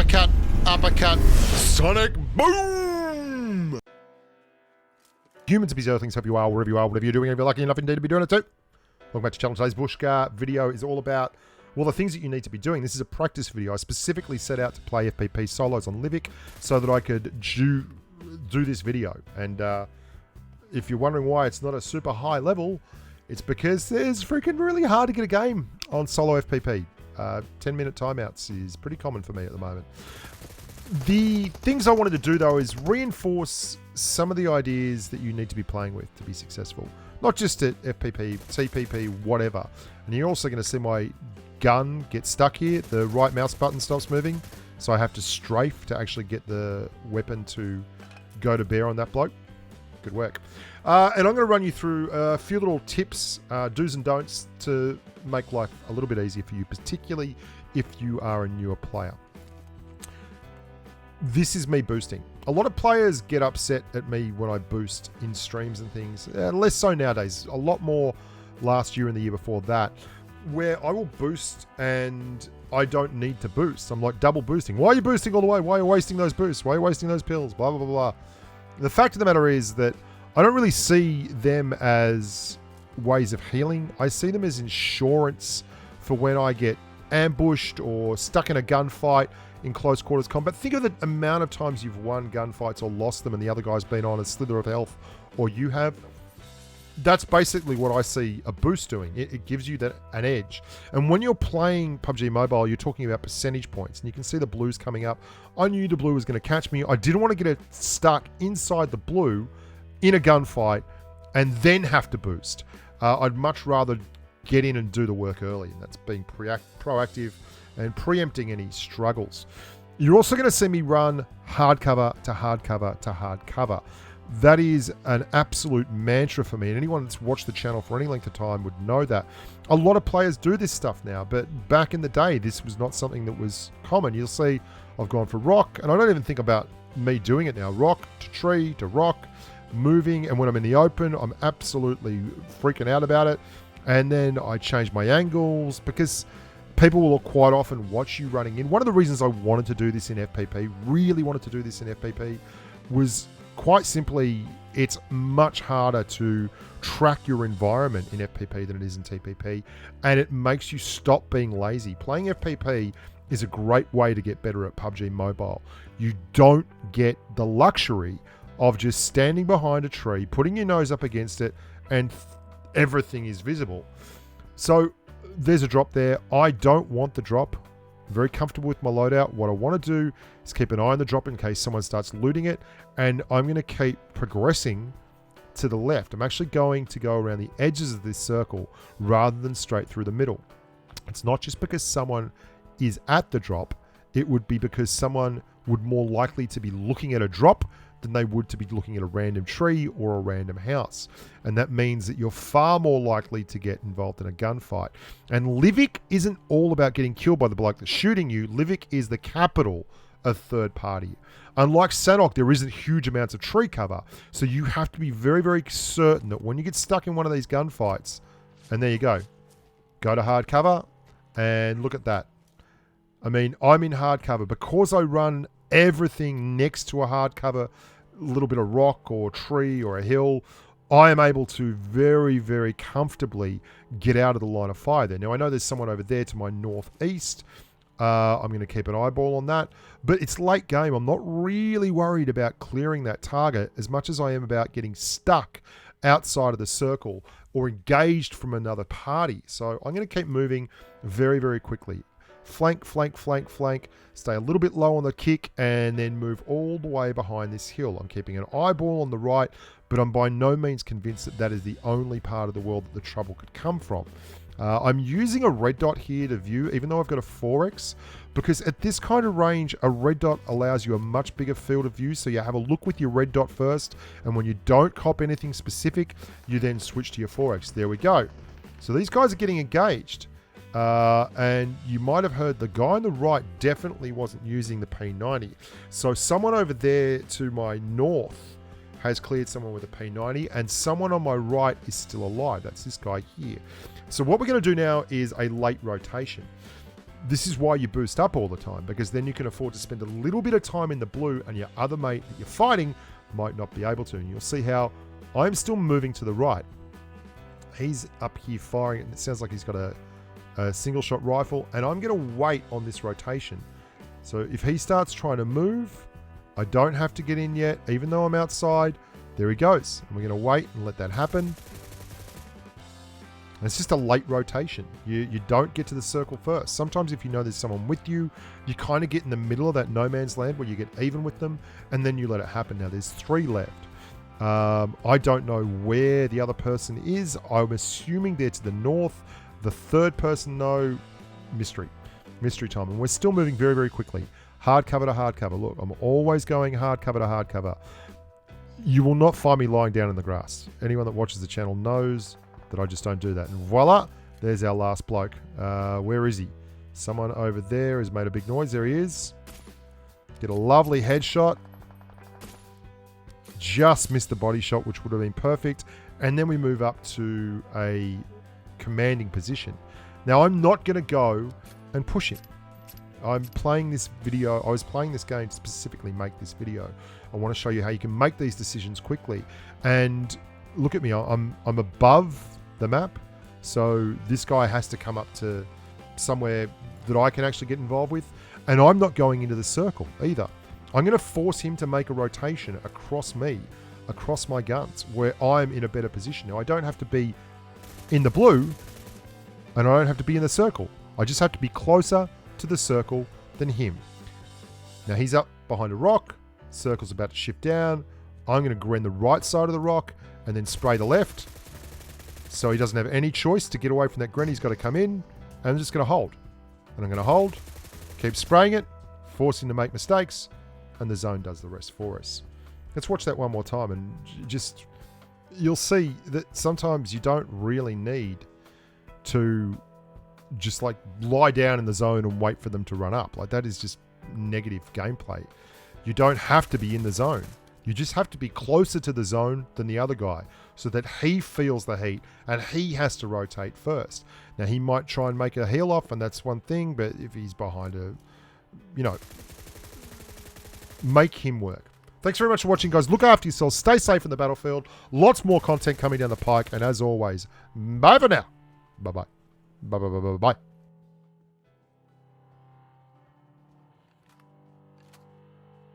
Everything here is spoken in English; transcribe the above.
uppercut, uppercut, sonic boom! Humans, if other things, hope you are, wherever you are, whatever you're doing, if you're lucky enough indeed to be doing it too. Welcome back to channel. Today's Bushka video is all about, well, the things that you need to be doing. This is a practice video. I specifically set out to play FPP solos on Livik so that I could do this video. And if you're wondering why it's not a super high level, it's because it's freaking really hard to get a game on solo FPP. 10-minute timeouts is pretty common for me at the moment. The things I wanted to do, though, is reinforce some of the ideas that you need to be playing with to be successful. Not just at FPP, TPP, whatever. And you're also going to see my gun get stuck here. The right mouse button stops moving, so I have to strafe to actually get the weapon to go to bear on that bloke. Good work. And I'm going to run you through a few little tips, do's and don'ts to make life a little bit easier for you, particularly if you are a newer player. This is me boosting. A lot of players get upset at me when I boost in streams and things. Less so nowadays. A lot more last year and the year before that, where I will boost and I don't need to boost. I'm like double boosting. Why are you boosting all the way? Why are you wasting those boosts? Why are you wasting those pills? Blah, blah, blah, blah. The fact of the matter is that I don't really see them as ways of healing. I see them as insurance for when I get ambushed or stuck in a gunfight in close quarters combat. Think of the amount of times you've won gunfights or lost them and the other guy's been on a slither of health, or you have. That's basically what I see a boost doing. It gives you an edge. And when you're playing PUBG Mobile, you're talking about percentage points, and you can see the blues coming up. I knew the blue was going to catch me. I didn't want to get it stuck inside the blue in a gunfight and then have to boost. I'd much rather get in and do the work early, and that's being proactive and preempting any struggles. You're also going to see me run hardcover to hardcover to hardcover. That is an absolute mantra for me, and anyone that's watched the channel for any length of time would know that. A lot of players do this stuff now, but back in the day, this was not something that was common. You'll see I've gone for rock, and I don't even think about me doing it now. Rock to tree to rock, moving, and when I'm in the open, I'm absolutely freaking out about it. And then I change my angles because people will quite often watch you running in. One of the reasons I wanted to do this in FPP, really wanted to do this in FPP, was quite simply, it's much harder to track your environment in FPP than it is in TPP, and it makes you stop being lazy. Playing FPP is a great way to get better at PUBG Mobile. You don't get the luxury of just standing behind a tree, putting your nose up against it, and everything is visible. So there's a drop there. I don't want the drop. I'm very comfortable with my loadout. What I want to do is keep an eye on the drop in case someone starts looting it, and I'm going to keep progressing to the left. I'm actually going to go around the edges of this circle rather than straight through the middle. It's not just because someone is at the drop. It would be because someone would more likely to be looking at a drop than they would to be looking at a random tree or a random house. And that means that you're far more likely to get involved in a gunfight. And Livik isn't all about getting killed by the bloke that's shooting you. Livik is the capital of third party. Unlike Sanhok, there isn't huge amounts of tree cover. So you have to be very, very certain that when you get stuck in one of these gunfights, and there you go to hard cover, and look at that. I mean, I'm in hard cover because I run everything next to a hard cover, a little bit of rock or tree or a hill. I am able to very, very comfortably get out of the line of fire there. Now, I know there's someone over there to my northeast. I'm going to keep an eyeball on that, but it's late game. I'm not really worried about clearing that target as much as I am about getting stuck outside of the circle or engaged from another party. So I'm going to keep moving very, very quickly. Flank, flank, flank, flank, stay a little bit low on the kick, and then move all the way behind this hill. I'm keeping an eyeball on the right, but I'm by no means convinced that that is the only part of the world that the trouble could come from. I'm using a red dot here to view, even though I've got a 4x, because at this kind of range, a red dot allows you a much bigger field of view, so you have a look with your red dot first, and when you don't cop anything specific, you then switch to your 4x. There we go. So these guys are getting engaged. And you might have heard the guy on the right definitely wasn't using the P90. So someone over there to my north has cleared someone with a P90, and someone on my right is still alive. That's this guy here. So what we're going to do now is a late rotation. this is why you boost up all the time, because then you can afford to spend a little bit of time in the blue and your other mate that you're fighting might not be able to. And you'll see how I'm still moving to the right. He's up here firing, and it sounds like he's got a single shot rifle, and I'm going to wait on this rotation. So if he starts trying to move, I don't have to get in yet, even though I'm outside. There he goes. And we're going to wait and let that happen. And it's just a late rotation. You don't get to the circle first. Sometimes if you know there's someone with you, you kind of get in the middle of that no man's land where you get even with them, and then you let it happen. Now there's 3 left. I don't know where the other person is. I'm assuming they're to the north. The third person, no, mystery time. And we're still moving very, very quickly. Hard cover to hard cover. Look, I'm always going hard cover to hard cover. You will not find me lying down in the grass. Anyone that watches the channel knows that I just don't do that. And voila, there's our last bloke. Where is he? Someone over there has made a big noise. There he is. Get a lovely headshot. Just missed the body shot, which would have been perfect. And then we move up to a commanding position. Now, I'm not going to go and push him. I'm playing this video. I was playing this game to specifically make this video. I want to show you how you can make these decisions quickly. And look at me. I'm above the map. So this guy has to come up to somewhere that I can actually get involved with. And I'm not going into the circle either. I'm going to force him to make a rotation across me, across my guns, where I'm in a better position. Now, I don't have to be in the blue, and I don't have to be in the circle. I just have to be closer to the circle than him. Now, he's up behind a rock. Circle's about to shift down. I'm going to gren the right side of the rock and then spray the left. So he doesn't have any choice to get away from that gren. He's got to come in, and I'm just going to hold. And I'm going to hold, keep spraying it, force him to make mistakes, and the zone does the rest for us. Let's watch that one more time, and just, you'll see that sometimes you don't really need to just like lie down in the zone and wait for them to run up. Like, that is just negative gameplay. You don't have to be in the zone. You just have to be closer to the zone than the other guy so that he feels the heat and he has to rotate first. Now, he might try and make a heal off, and that's one thing, but if he's behind a, make him work. Thanks very much for watching, guys. Look after yourselves. Stay safe in the battlefield. Lots more content coming down the pike. And as always, bye for now. Bye-bye. Bye-bye. Bye-bye. Bye.